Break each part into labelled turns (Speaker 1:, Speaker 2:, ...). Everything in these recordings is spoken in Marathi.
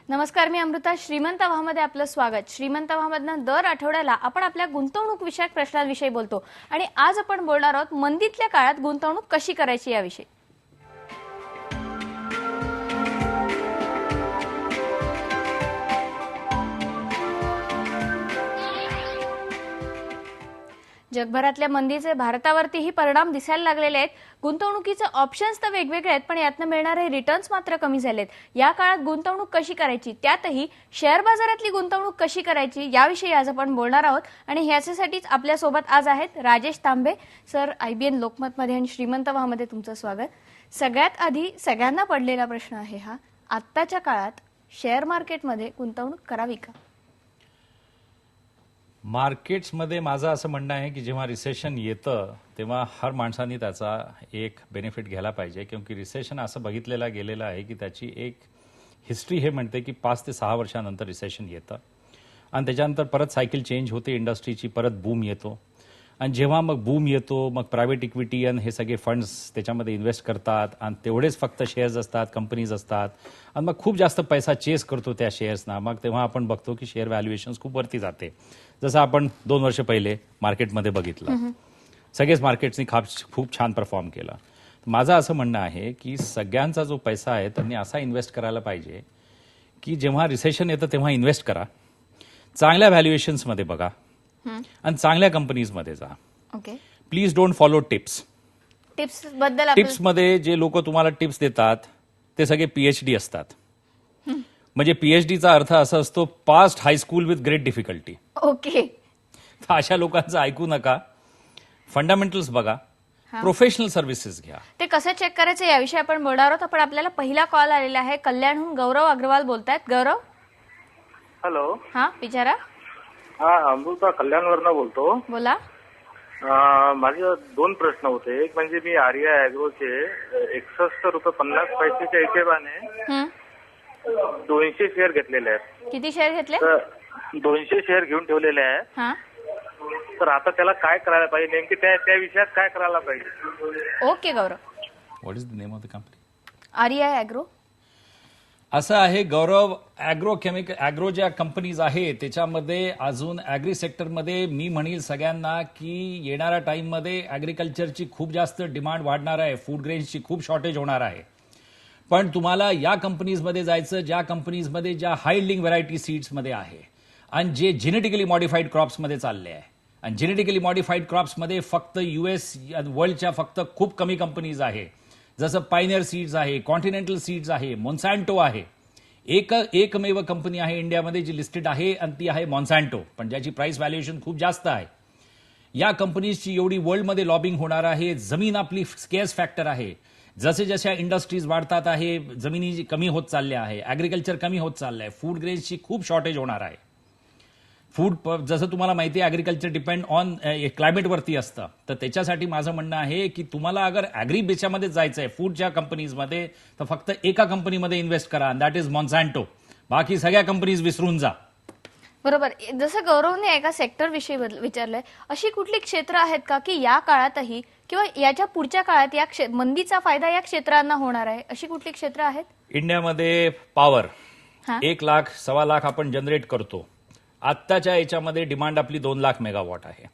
Speaker 1: नमस्कार, मी अमृता. श्रीमंत आव्हामध्ये आपलं स्वागत. श्रीमंत आव्हामधनं दर आठवड्याला आपण आपल्या गुंतवणूक विषयक प्रश्नांविषयी बोलतो आणि आज आपण बोलणार आहोत मंदीतल्या काळात गुंतवणूक कशी करायची याविषयी. जगभरातल्या मंदीचे भारतावरतीही परिणाम दिसायला लागलेले आहेत. गुंतवणुकीचे ऑप्शन्स तर वेगवेगळे आहेत, पण यातनं मिळणारे रिटर्न्स मात्र कमी झालेत. या काळात गुंतवणूक कशी करायची, त्यातही शेअर बाजारातली गुंतवणूक कशी करायची याविषयी आज आपण बोलणार आहोत. आणि ह्याच्यासाठीच आपल्यासोबत आज आहेत राजेश तांबे सर. IBN लोकमतमध्ये आणि श्रीमंत आव्हामध्ये तुमचं स्वागत. सगळ्यात आधी सगळ्यांना पडलेला प्रश्न आहे हा, आत्ताच्या काळात शेअर मार्केटमध्ये गुंतवणूक करावी का?
Speaker 2: मार्केट्समध्ये माझं असं म्हणणं आहे की जेव्हा रिसेशन येतं तेव्हा हर माणसाने त्याचा एक बेनिफिट घ्यायला पाहिजे, क्योंकि रिसेशन असं बघितलेलं गेलेलं आहे की त्याची एक हिस्ट्री हे म्हणते की 5 ते 6 वर्षानंतर रिसेशन येतं आणि त्याच्यानंतर परत सायकल चेंज होते इंडस्ट्रीची, परत बूम येतो. आणि जेव्हा मग बूम येतो मग प्रायव्हेट इक्विटी आणि हे सगळे फंड्स त्याच्यामध्ये इन्व्हेस्ट करतात आणि तेवढेच फक्त शेअर्स असतात, कंपनीज असतात आणि मग खूप जास्त पैसा चेस करतो त्या शेअर्सना. मग तेव्हा आपण बघतो की शेअर व्हॅल्युएशन्स खूप वरती जाते, जसं आपण 2 वर्ष पहिले मार्केटमध्ये बघितलं. सगळेच मार्केट्सनी खूप छान परफॉर्म केलं. माझं असं म्हणणं आहे की सगळ्यांचा जो पैसा आहे त्यांनी असा इन्व्हेस्ट करायला पाहिजे की जेव्हा रिसेशन येतं तेव्हा इन्व्हेस्ट करा, चांगल्या व्हॅल्युएशन्समध्ये बघा आणि चांगल्या कंपनीजमध्ये जा.
Speaker 1: Okay,
Speaker 2: please don't follow tips.
Speaker 1: Tips बद्दल
Speaker 2: टिप्समध्ये जे लोक तुम्हाला टिप्स देतात ते सगळे PhD असतात. म्हणजे PhDचा अर्थ असा असतो past high school with great difficulty.
Speaker 1: Okay,
Speaker 2: तर अशा लोकांचं ऐकू नका. फंडामेंटल्स बघा, प्रोफेशनल सर्व्हिसेस घ्या.
Speaker 1: ते कसं चेक करायचं याविषयी आपण बोलणार आहोत. आपण आपल्याला पहिला कॉल आलेला आहे, कल्याणहून गौरव अग्रवाल बोलतायत. गौरव,
Speaker 3: हॅलो.
Speaker 1: हा विचारा.
Speaker 3: हा, अमृता कल्याणवरनं बोलतो.
Speaker 1: बोला.
Speaker 3: माझे 2 प्रश्न होते. एक म्हणजे मी आर्या ॲग्रोचे 61 रुपये 50 पैसेच्या हिशेबाने 200 शेअर घेतलेले आहेत.
Speaker 1: किती शेअर घेतले?
Speaker 3: तर 200 शेअर घेऊन ठेवलेले आहे.
Speaker 1: हा,
Speaker 3: तर आता त्याला काय करायला पाहिजे, नेमके त्या विषयात काय करायला पाहिजे?
Speaker 1: Okay Gaurav.
Speaker 2: What is the name of the company?
Speaker 1: Arya agro.
Speaker 2: असं आहे गौरव, ॲग्रो ज्या कंपनीज आहे त्याच्यामध्ये अजून ॲग्री सेक्टरमध्ये मी म्हणेल सगळ्यांना की येणाऱ्या टाईममध्ये ॲग्रिकल्चरची खूप जास्त डिमांड वाढणार आहे, फूड ग्रेन्सची खूप शॉर्टेज होणार आहे. पण तुम्हाला या कंपनीजमध्ये जायचं ज्या कंपनीजमध्ये ज्या हाय यील्डिंग व्हरायटी सीड्समध्ये आहे आणि जे जेनेटिकली मॉडिफाईड क्रॉप्समध्ये चालले आहे. आणि जेनेटिकली मॉडिफाईड क्रॉप्समध्ये फक्त US वर्ल्डच्या फक्त खूप कमी कंपनीज आहे, जसं पायनियर सीड्स आहे, कॉन्टिनेंटल सीड्स आहे, मॉन्सॅन्टो आहे. एकमेव कंपनी आहे इंडियामध्ये जी लिस्टेड आहे आणि ती आहे मॉन्सॅन्टो, पण ज्याची प्राइस व्हॅल्युएशन खूप जास्त आहे. या कंपनीजची एवढी वर्ल्डमध्ये लॉबिंग होणार आहे. जमीन आपली स्केअर्स फॅक्टर आहे. जसे जशा इंडस्ट्रीज वाढतात आहे, जमिनी कमी होत चालल्या आहे, ॲग्रिकल्चर कमी होत चाललं आहे, फूड ग्रेन्सची खूप शॉर्टेज होणार आहे. फूड जसं तुम्हाला माहिती आहे ॲग्रिकल्चर डिपेंड ऑन क्लायमेटवरती असतं. तर त्याच्यासाठी माझं म्हणणं आहे की तुम्हाला अगर ॲग्री बेच्यामध्ये जायचं आहे फूडच्या कंपनीजमध्ये तर फक्त एका कंपनीमध्ये इन्व्हेस्ट करा, दॅट इज मॉन्सॅन्टो. बाकी सगळ्या कंपनीज विसरून जा.
Speaker 1: बरोबर. जसं गौरवने एका सेक्टर विषयी विचारलंय, अशी कुठली क्षेत्र आहेत का की या काळातही किंवा याच्या पुढच्या काळात या मंदीचा फायदा या क्षेत्रांना होणार आहे? अशी कुठली क्षेत्र आहेत?
Speaker 2: इंडियामध्ये पॉवर
Speaker 1: हा.
Speaker 2: 1 लाख 1.25 लाख आपण जनरेट करतो. आत्ताच्या याच्यामध्ये डिमांड आपली 2 लाख मेगावॉट आहे.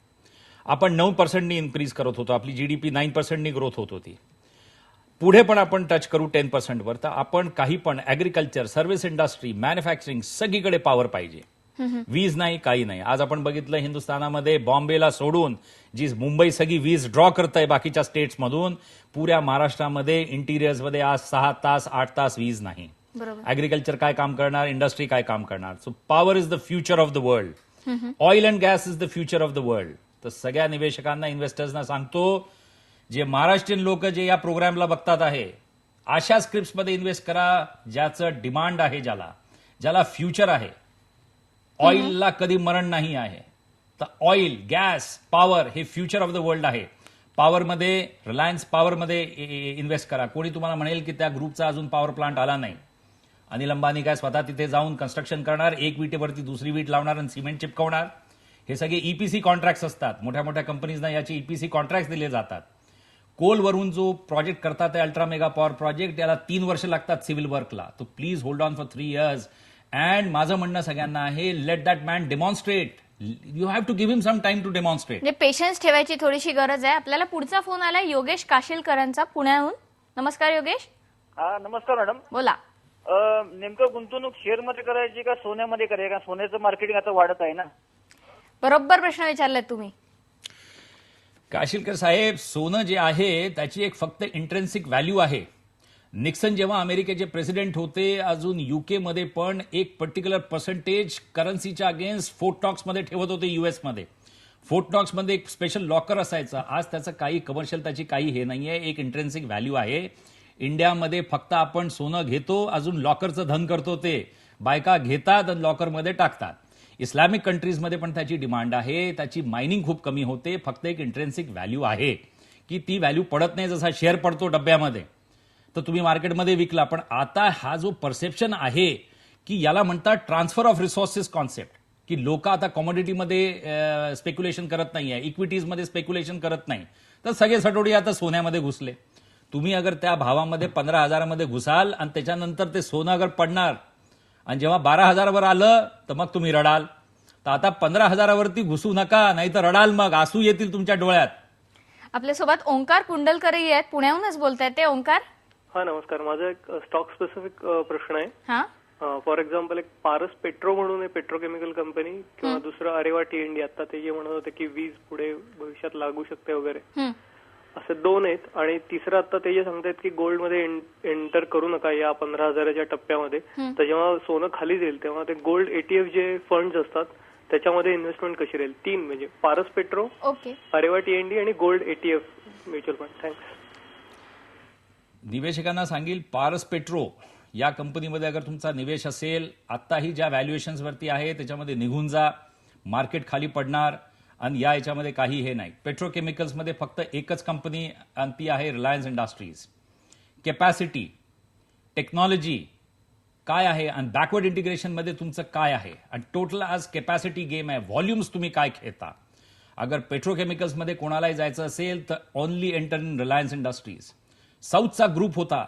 Speaker 2: आपण 9% इन्क्रीज करत होतो, आपली GDP 9% ग्रोथ होत होती. पुढे पण आपण टच करू 10% वर. तर आपण काही पण ॲग्रिकल्चर, सर्व्हिस इंडस्ट्री, मॅन्युफॅक्चरिंग सगळीकडे पॉवर पाहिजे. वीज नाही, काही नाही. आज आपण बघितलं हिंदुस्थानामध्ये बॉम्बेला सोडून जी मुंबई सगळी वीज ड्रॉ करत आहे बाकीच्या स्टेट्समधून, पुऱ्या महाराष्ट्रामध्ये इंटिरियर्समध्ये आज 6 तास 8 तास वीज नाही. ॲग्रिकल्चर काय काम करणार, इंडस्ट्री काय काम करणार? So power is the future of the world. Oil and gas is the future of the world. तर सगळ्या निवेशकांना, इन्व्हेस्टर्सना सांगतो, जे महाराष्ट्रीयन लोक जे या प्रोग्रामला बघतात आहे, अशा स्क्रिप्ट्समध्ये इन्व्हेस्ट करा ज्याचं डिमांड आहे, ज्याला फ्युचर आहे. ऑइलला कधी मरण नाही आहे. तर ऑइल, गॅस, पॉवर हे फ्युचर ऑफ द वर्ल्ड आहे. पॉवरमध्ये रिलायन्स पॉवरमध्ये इन्व्हेस्ट करा. कोणी तुम्हाला म्हणेल की त्या ग्रुपचा अजून पॉवर प्लांट आला नाही. अनिल अंबानी काय स्वतः तिथे जाऊन कन्स्ट्रक्शन करणार, एक विटेवरती दुसरी वीट लावणार आणि सिमेंट चिपकवणार. हे सगळे EPC कॉन्ट्रॅक्ट्स असतात. मोठ्या मोठ्या कंपनीजना याचे EPC कॉन्ट्रॅक्ट्स दिले जातात. कोलवरून जो प्रोजेक्ट करतात अल्ट्रा मेगा पॉवर प्रोजेक्ट, याला 3 वर्ष लागतात सिव्हिल वर्कला. तो please hold on for 3 years and माझं म्हणणं सगळ्यांना आहे, let that man demonstrate. You have to give him some time to demonstrate.
Speaker 1: म्हणजे पेशन्स ठेवायची थोडीशी गरज आहे. आपल्याला पुढचा फोन आलाय योगेश काशीलकरांचा पुण्याहून. नमस्कार योगेश.
Speaker 4: हा नमस्कार मॅडम.
Speaker 1: बोला.
Speaker 4: नेमकं गुंतवणूक शेअरमध्ये करायची का सोन्यामध्ये करायची? का सोन्याचं मार्केटिंग आता वाढत आहे ना.
Speaker 1: बरोबर प्रश्न विचारलात तुम्ही.
Speaker 2: काशीलकर साहेब, सोनं जे आहे त्याची एक फक्त इंट्रेन्सिक व्हॅल्यू आहे. निक्सन जेव्हा अमेरिकेचे प्रेसिडेंट होते, अजून युके मध्ये पण एक पर्टिक्युलर पर्सेंटेज करन्सीच्या अगेन्स्ट फोर्ट नॉक्समध्ये ठेवत होते युएसमध्ये. फोर्ट नॉक्समध्ये एक स्पेशल लॉकर असायचं. आज त्याचं काही कमर्शियल त्याची काही हे नाहीये, एक इंट्रेन्सिक व्हॅल्यू आहे. इंडियामध्ये फक्त आपण सोनं घेतो, अजून लॉकरचं धन करतो. ते बायका घेतात आणि लॉकरमध्ये टाकतात. इस्लामिक कंट्रीजमध्ये पण त्याची डिमांड आहे. त्याची मायनिंग खूप कमी होते. फक्त एक इंट्रेन्सिक व्हॅल्यू आहे की ती व्हॅल्यू पडत नाही. जसा शेअर पडतो डब्यामध्ये, तर तुम्ही मार्केटमध्ये विकला. पण आता हा जो परसेप्शन आहे की याला म्हणतात ट्रान्सफर ऑफ रिसोर्सेस कॉन्सेप्ट, की लोक आता कॉमोडिटीमध्ये स्पेक्युलेशन करत नाहीये, इक्विटीजमध्ये स्पेक्युलेशन करत नाही, तर सगळे सटोडी आता सोन्यामध्ये घुसले. तुम्ही अगर त्या भावामध्ये 15,000मध्ये घुसाल आणि त्याच्यानंतर ते सोनं अगर पडणार आणि जेव्हा 12,000वर आलं तर मग तुम्ही रडाल. तर आता 15,000वरती घुसू नका, नाही तर रडाल, मग आसू येतील तुमच्या डोळ्यात.
Speaker 1: आपल्यासोबत ओंकार कुंडलकरही आहेत, पुण्याहूनच बोलतायत ते. ओंकार.
Speaker 5: हा नमस्कार. माझा एक स्टॉक स्पेसिफिक प्रश्न आहे.
Speaker 1: हा.
Speaker 5: फॉर एक्झाम्पल एक पारस पेट्रो म्हणून आहे पेट्रोकेमिकल कंपनी, किंवा दुसरं अरेवा टी&डी. आता ते जे म्हणत होते की वीज पुढे भविष्यात लागू शकते वगैरे, असे दोन आहेत. आणि तिसरं आता ते जे सांगतायत की गोल्डमध्ये एंटर करू नका या 15,000च्या टप्प्यामध्ये. तर जेव्हा सोनं खाली जाईल तेव्हा ते गोल्ड ETF जे फंड्स असतात त्याच्यामध्ये इन्व्हेस्टमेंट कशी राहील? 3 म्हणजे पारस पेट्रो,
Speaker 1: ओके,
Speaker 5: अरेवा टी&डी आणि gold ETF mutual fund. Thanks.
Speaker 2: निवेशकांना सांगेल, पारस पेट्रो या कंपनीमध्ये अगर तुमचा निवेश असेल, आत्ताही ज्या व्हॅल्युएशन्सवरती आहे त्याच्यामध्ये निघून जा. मार्केट खाली पडणार आणि या याच्यामध्ये काही हे नाही. पेट्रोकेमिकल्समध्ये फक्त एकच कंपनी आणि ती आहे रिलायन्स इंडस्ट्रीज. कॅपॅसिटी, टेक्नॉलॉजी काय आहे आणि बॅकवर्ड इंटिग्रेशनमध्ये तुमचं काय आहे, आणि टोटल आज कॅपॅसिटी गेम आहे. व्हॉल्युम्स तुम्ही काय घेता. अगर पेट्रोकेमिकल्समध्ये कोणालाही जायचं असेल तर only enter in Reliance Industries. साऊथचा ग्रुप होता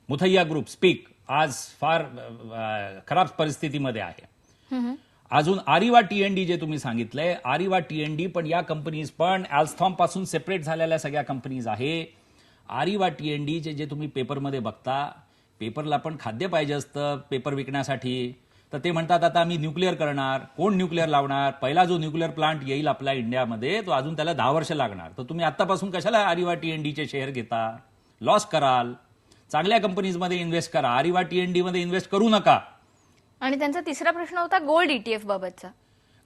Speaker 2: मुथैया ग्रुप, स्पीक, आज फार खराब परिस्थितीमध्ये आहे. अजून आरिवा टी&डी जे तुम्ही सांगितलंय, आरिवा टी&डी पण या कंपनीज पण अल्स्टॉम पासून सेपरेट झालेल्या सगळ्या कंपनीज आहे. आरिवा टी&डी जे तुम्ही पेपरमध्ये बघता, पेपरला पण खाद्य पाहिजे असतं पेपर विकण्यासाठी, तर ते म्हणतात आता आम्ही न्यूक्लिअर करणार. कोण न्यूक्लिअर लावणार? पहिला जो न्यूक्लिअर प्लांट येईल आपल्या इंडियामध्ये तो अजून त्याला 10 वर्ष लागणार. तर तुम्ही आतापासून कशाला आरिवा टी&डीचे शेअर घेता? लॉस कराल. चांगल्या कंपनीजमध्ये इन्व्हेस्ट करा, आरिवा टी&डी मध्ये इन्व्हेस्ट करू नका.
Speaker 1: आणि त्यांचा तिसरा प्रश्न होता गोल्ड ETF बाबतचा.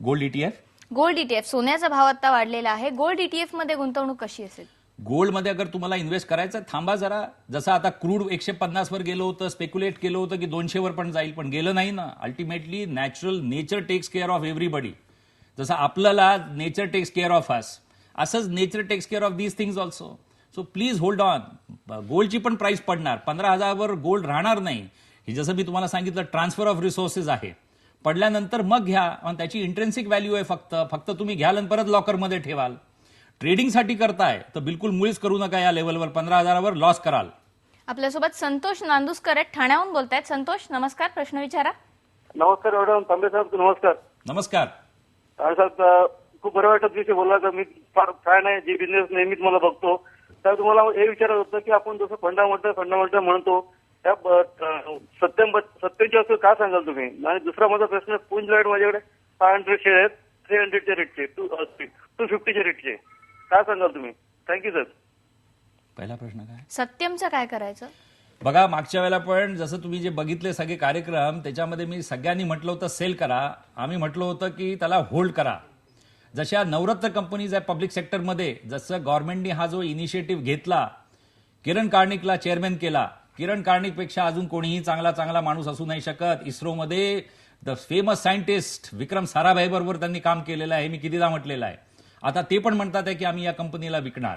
Speaker 2: गोल्ड ETF,
Speaker 1: गोल्ड ETF सोन्याचा भाव आता वाढलेला आहे. गोल्ड ETF मध्ये गुंतवणूक कशी असेल?
Speaker 2: गोल्डमध्ये अगर तुम्हाला इन्व्हेस्ट करायचं, थांबा जरा. जसं आता क्रूड 150 वर गेलं होतं, स्पेक्युलेट केलं होतं की 200 वर पण जाईल, पण गेलं नाही ना. Ultimately nature takes care of everybody. जसं आपल्याला nature takes care of us, असंच nature takes care of these things also. So please hold on. गोल्डची पण प्राइस पडणार, 15,000वर गोल्ड राहणार नाही. हे जसं मी तुम्हाला सांगितलं ट्रान्सफर ऑफ रिसोर्सेस आहे. पडल्यानंतर मग घ्या, आणि त्याची इंट्रेन्सिक व्हॅल्यू आहे. फक्त तुम्ही घ्याल आणि परत लॉकरमध्ये ठेवाल. ट्रेडिंगसाठी करताय तर बिलकुल मुळीच करू नका. या लेवलवर 15,000वर लॉस कराल.
Speaker 1: आपल्यासोबत संतोष नांदुसकर आहेत, ठाण्याहून बोलतायत. संतोष नमस्कार, प्रश्न विचारा.
Speaker 6: नमस्कार मॅडम. तांबे साहेब नमस्कार.
Speaker 2: नमस्कार.
Speaker 6: साहेब खूप बरं वाटत विषय बोलला. तर मी फार फॅन आहे, जी बिझनेस नेहमीच मला बघतो. तर तुम्हाला हे विचारत होतं की आपण जसं फंडामेंटल म्हणतो त्या सत्याची असं काय सांगाल तुम्ही? आणि दुसरा माझा प्रश्न, पुंज लाईट माझ्याकडे 500 शेअर आहेत, 300च्या रेटचे, 250च्या रेटचे, काय सांगाल तुम्ही? Thank you sir.
Speaker 2: पहिला प्रश्न काय?
Speaker 1: सत्यमचं काय करायचं?
Speaker 2: बघा, मागच्या वेळेला पण जसं तुम्ही जे बघितले सगळे कार्यक्रम, त्याच्यामध्ये मी सगळ्यांनी म्हटलं होतं सेल करा. आम्ही म्हटलं होतं की त्याला होल्ड करा. जशा नवरत्न कंपनीज आहे पब्लिक सेक्टरमध्ये, जसं गव्हर्नमेंटने हा जो इनिशिएटिव्ह घेतला, किरण कार्णिकला चेअरमॅन केला. किरण कार्णिकपेक्षा अजून कोणीही चांगला माणूस असू नाही शकत. इस्रोमध्ये the famous scientist Vikram Sarabhai बरोबर त्यांनी काम केलेलं आहे, मी कितीदा म्हटलेलं आहे. आता ते पण म्हणतात आहे की आम्ही या कंपनीला विकणार.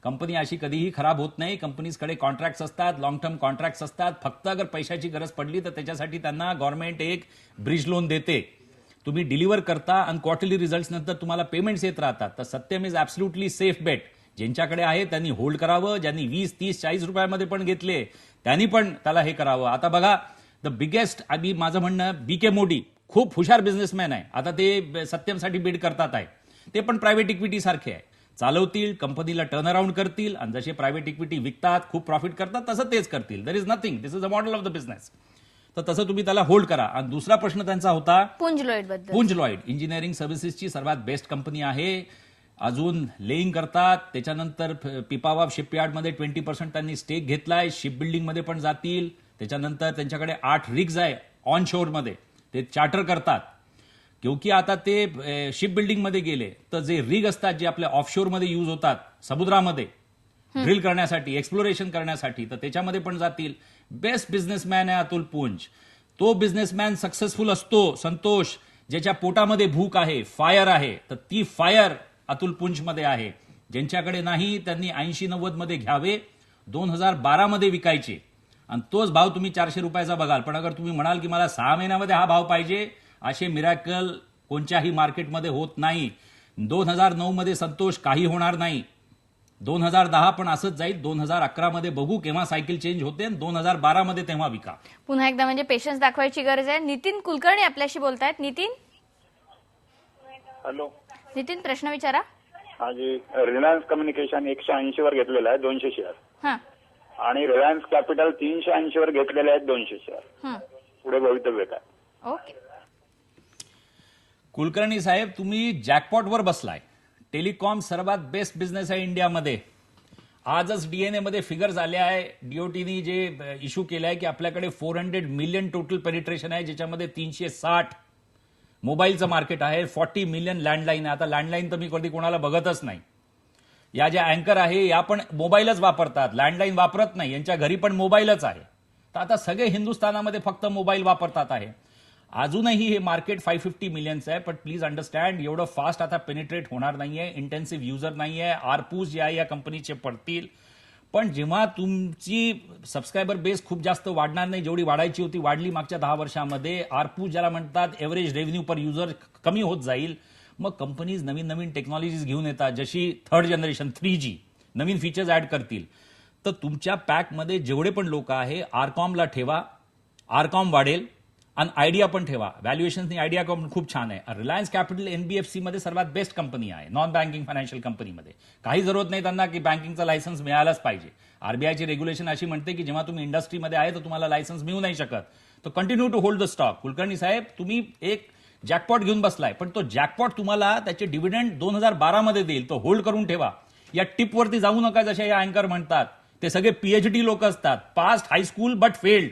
Speaker 2: कंपनी अशी कधीही खराब होत नाही. कंपनीजकडे कॉन्ट्रॅक्ट्स असतात, लॉंग टर्म कॉन्ट्रॅक्ट्स असतात. फक्त अगर पैशाची गरज पडली तर त्याच्यासाठी त्यांना गव्हर्नमेंट एक ब्रिज लोन देते. तुम्ही डिलिव्हर करता आणि क्वार्टरली रिझल्ट्स नंतर तुम्हाला पेमेंट्स येत राहतात. तर Satyam is absolutely safe bet. ज्यांच्याकडे आहे त्यांनी होल्ड करावं. ज्यांनी 20, 30, 40 रुपयामध्ये पण घेतले त्यांनी पण त्याला हे करावं. आता बघा, द बिगेस्ट, आधी माझं म्हणणं बीके मोदी खूप हुशार बिझनेसमॅन आहे, आता ते सत्यमसाठी बीड करतात आहे, ते पण प्रायव्हेट इक्विटी सारखे आहे, चालवतील, कंपनीला टर्न अराउंड करतील आणि जसे प्रायव्हेट इक्विटी विकतात, खूप प्रॉफिट करतात, तसं तेच करतील. There is nothing, this is a model of the business. तर तसं तुम्ही त्याला होल्ड करा. आणि दुसरा प्रश्न त्यांचा होता
Speaker 1: पुंज लॉइड बद्दल.
Speaker 2: पुंज लॉइड इंजिनिअरिंग सर्व्हिसेसची सर्वात बेस्ट कंपनी आहे, अजून लेईंग करतात, त्याच्यानंतर पिपावाव शिपयार्डमध्ये 20% त्यांनी स्टेक घेतलाय, शिप बिल्डिंगमध्ये पण जातील, त्याच्यानंतर त्यांच्याकडे 8 रिग्ज आहे ऑन शोअरमध्ये, ते चार्टर करतात. क्योंकि आता ते शिप बिल्डिंगमध्ये गेले तर जे रिग असतात जे आपल्या ऑफशोअरमध्ये यूज होतात समुद्रामध्ये ड्रिल करण्यासाठी, एक्सप्लोरेशन करण्यासाठी, तर त्याच्यामध्ये पण जातील. बेस्ट बिझनेसमॅन आहे अतुल पुंज. तो बिझनेसमॅन सक्सेसफुल असतो संतोष ज्याच्या पोटामध्ये भूक आहे, फायर आहे, तर ती फायर अतुल पुंजमध्ये आहे. ज्यांच्याकडे नाही त्यांनी 80-90 मध्ये घ्यावे, 2012 मध्ये विकायचे आणि तोच भाव तुम्ही 400 रुपयाचा बघाल. पण अगर तुम्ही म्हणाल की मला 6 महिन्यामध्ये हा भाव पाहिजे, असे मिरॅकल कोणत्याही मार्केटमध्ये होत नाही. 2009 मध्ये संतोष काही होणार नाही, 2010 पण असंच जाईल, 2011 मध्ये बघू केव्हा सायकल चेंज होते आणि 2012 मध्ये तेव्हा विका.
Speaker 1: पुन्हा एकदा म्हणजे पेशन्स दाखवायची गरज आहे. नितीन कुलकर्णी आपल्याशी बोलतायत. नितीन
Speaker 7: हॅलो.
Speaker 1: नितीन प्रश्न विचारा.
Speaker 7: हा जी रिलायन्स कम्युनिकेशन 180 वर घेतलेला आहे 200 शेअर,
Speaker 1: हां
Speaker 7: आणि रिलायन्स कॅपिटल 380 वर घेतलेले आहेत 200 शेअर. पुढे भवितव्य काय?
Speaker 1: ओके.
Speaker 2: कुलकर्णी साहेब, तुम्ही जॅकपॉटवर बसलाय. टेलिकॉम सर्वात बेस्ट बिझनेस आहे इंडियामध्ये. आजच डीएनए मध्ये फिगर्स आले आहे, डीओटीनी जे इश्यू केलं आहे की आपल्याकडे 400 मिलियन टोटल पेनिट्रेशन आहे, ज्याच्यामध्ये 360 मोबाईलचं मार्केट आहे, 40 मिलियन लँडलाईन आहे. आता लँडलाईन तर मी कधी कोणाला बघतच नाही. या ज्या अँकर आहे या पण मोबाईलच वापरतात, लँडलाईन वापरत नाही, यांच्या घरी पण मोबाईलच आहे. तर आता सगळे हिंदुस्थानामध्ये फक्त मोबाईल वापरतात आहे. अजूनही हे मार्केट 550 मिलियनचं आहे, पण प्लीज अंडरस्टँड एवढं फास्ट आता पेनिट्रेट होणार नाहीये, इंटेन्सिव्ह युजर नाहीये, आरपूज जे आहे या कंपनीचे पडतील. पण जेव्हा तुमची सबस्क्रायबर बेस खूप जास्त वाढणार नाही, जेवढी वाढायची होती वाढली मागच्या 10 वर्षामध्ये, आरपूज ज्याला म्हणतात एव्हरेज रेव्हेन्यू पर युजर कमी होत जाईल, मग कंपनीज नवीन नवीन टेक्नॉलॉजीज घेऊन येतात, जशी 3rd जनरेशन 3G नवीन फीचर्स ऍड करतील. तर तुमच्या पॅकमध्ये जेवढे पण लोक आहे आरकॉमला ठेवा, आरकॉम वाढेल, आणि आयडिया पण ठेवा. व्हॅल्युएशननी आयडिया खूप छान आहे. रिलायन्स कॅपिटल एनबीएफसी मध्ये सर्वात बेस्ट कंपनी आहे, नॉन बँकिंग फायनान्शियल कंपनीमध्ये. काही जरूरत नाही त्यांना की बँकिंगचा लायसन्स मिळालाच पाहिजे. आरबीआयची रेग्युलेशन अशी म्हणते की जेव्हा तुम्ही इंडस्ट्रीमध्ये आहे तर तुम्हाला लायसन्स मिळू नाही शकत. तर continue to hold the stock. Kulkarni साहेब, तुम्ही एक जॅकपॉट घेऊन बसलाय, पण तो जॅकपॉट तुम्हाला त्याचे डिव्हिडंड 2012 मध्ये देईल, तो होल्ड करून ठेवा. या टिपवरती जाऊ नका, जशा या अँकर म्हणतात, ते सगळे पीएचडी लोक असतात, पास्ट हायस्कूल बट फेल्ड.